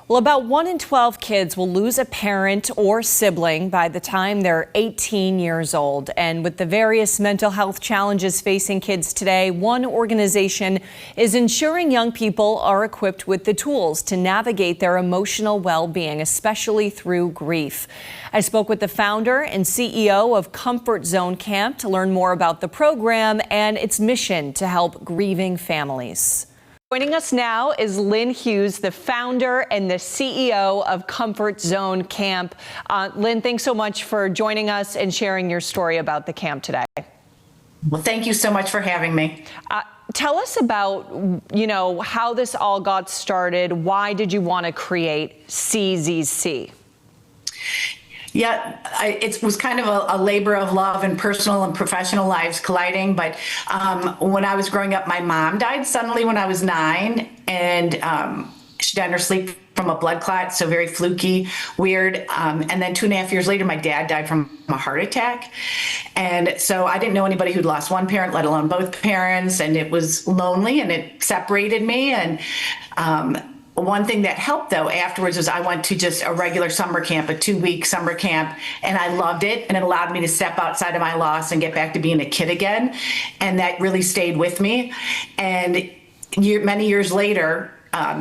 Well, about 1 in 12 kids will lose a parent or sibling by the time they're 18 years old. And with the various mental health challenges facing kids today, one organization is ensuring young people are equipped with the tools to navigate their emotional well-being, especially through grief. I spoke with the founder and CEO of Comfort Zone Camp to learn more about the program and its mission to help grieving families. Joining us now is Lynne Hughes, the founder and the CEO of Comfort Zone Camp. Lynne, thanks so much for joining us and sharing your story about the camp today. Well, thank you so much for having me. Tell us about, how this all got started. Why did you want to create CZC? Yeah, it was kind of a labor of love and personal and professional lives colliding. But when I was growing up, my mom died suddenly when I was 9, and she died in her sleep from a blood clot, so very fluky, weird. And then 2.5 years later, my dad died from a heart attack. And so I didn't know anybody who'd lost one parent, let alone both parents. And it was lonely and it separated me. And one thing that helped, though, afterwards was I went to just a regular summer camp, a 2-week summer camp, and I loved it. And it allowed me to step outside of my loss and get back to being a kid again. And that really stayed with me. And many years later,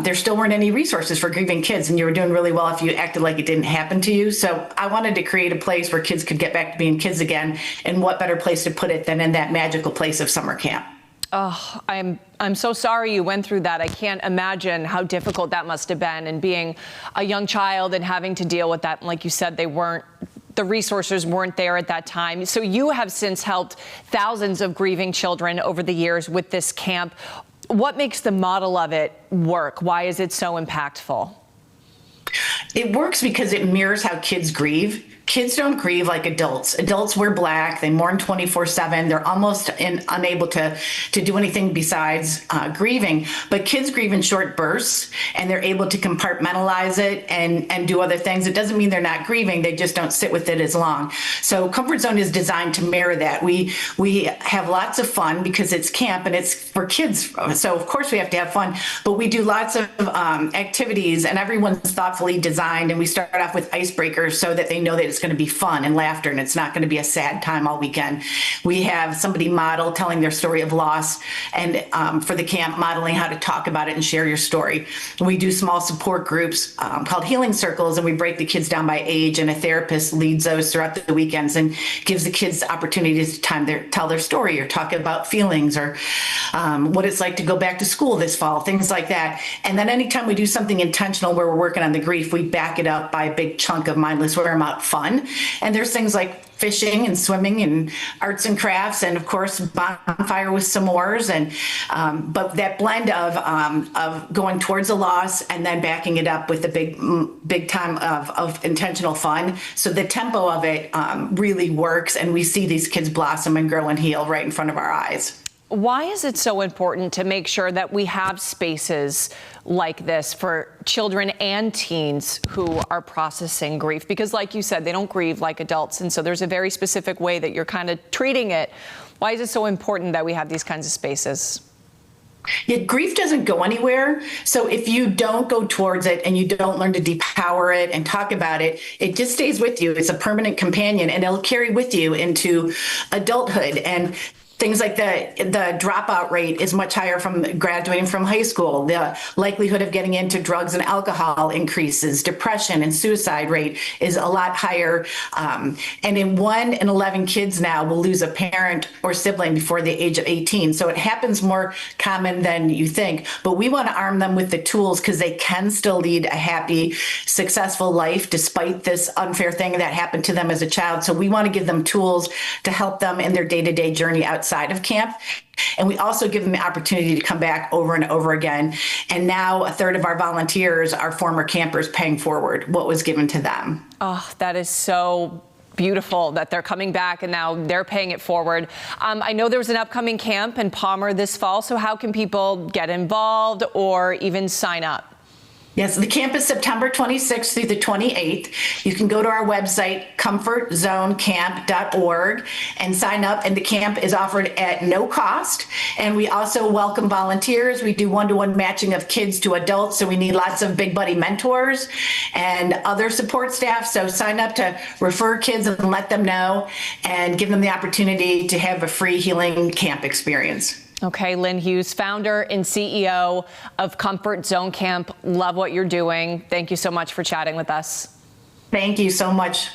there still weren't any resources for grieving kids, and you were doing really well if you acted like it didn't happen to you. So I wanted to create a place where kids could get back to being kids again. And what better place to put it than in that magical place of summer camp? Oh, I'm so sorry you went through that. I can't imagine how difficult that must have been, and being a young child and having to deal with that. And like you said, the resources weren't there at that time. So you have since helped thousands of grieving children over the years with this camp. What makes the model of it work? Why is it so impactful? It works because it mirrors how kids grieve. Kids don't grieve like adults. Adults wear black. They mourn 24/7. They're almost unable to do anything besides grieving. But kids grieve in short bursts, and they're able to compartmentalize it and do other things. It doesn't mean they're not grieving. They just don't sit with it as long. So Comfort Zone is designed to mirror that. We have lots of fun because it's camp and it's for kids. So of course we have to have fun. But we do lots of activities, and everyone's thoughtfully designed. And we start off with icebreakers so that they know that it's going to be fun and laughter, and it's not going to be a sad time all weekend. We have somebody model telling their story of loss, and for the camp, modeling how to talk about it and share your story. We do small support groups called healing circles, and we break the kids down by age, and a therapist leads those throughout the weekends and gives the kids opportunities to tell their story or talk about feelings or what it's like to go back to school this fall, things like that. And then anytime we do something intentional where we're working on the grief, we back it up by a big chunk of mindless wear 'em out fun. And there's things like fishing and swimming and arts and crafts, and of course bonfire with s'mores, and but that blend of going towards a loss and then backing it up with a big time of intentional fun. So the tempo of it really works, and we see these kids blossom and grow and heal right in front of our eyes. Why is it so important to make sure that we have spaces like this for children and teens who are processing grief? Because like you said, they don't grieve like adults. And so there's a very specific way that you're kind of treating it. Why is it so important that we have these kinds of spaces? Yeah, grief doesn't go anywhere. So if you don't go towards it and you don't learn to depower it and talk about it, it just stays with you. It's a permanent companion, and it'll carry with you into adulthood. And things like the dropout rate is much higher from graduating from high school. The likelihood of getting into drugs and alcohol increases. Depression and suicide rate is a lot higher. And in 1 in 11 kids now will lose a parent or sibling before the age of 18. So it happens more common than you think. But we want to arm them with the tools because they can still lead a happy, successful life despite this unfair thing that happened to them as a child. So we want to give them tools to help them in their day-to-day journey outside of camp. And we also give them the opportunity to come back over and over again. And now 1/3 of our volunteers are former campers paying forward what was given to them. Oh, that is so beautiful that they're coming back and now they're paying it forward. I know there was an upcoming camp in Palmer this fall. So how can people get involved or even sign up? Yes, the camp is September 26th through the 28th. You can go to our website, comfortzonecamp.org, and sign up. And the camp is offered at no cost. And we also welcome volunteers. We do one-to-one matching of kids to adults. So we need lots of big buddy mentors and other support staff. So sign up to refer kids and let them know and give them the opportunity to have a free healing camp experience. Okay, Lynne Hughes, founder and CEO of Comfort Zone Camp. Love what you're doing. Thank you so much for chatting with us. Thank you so much.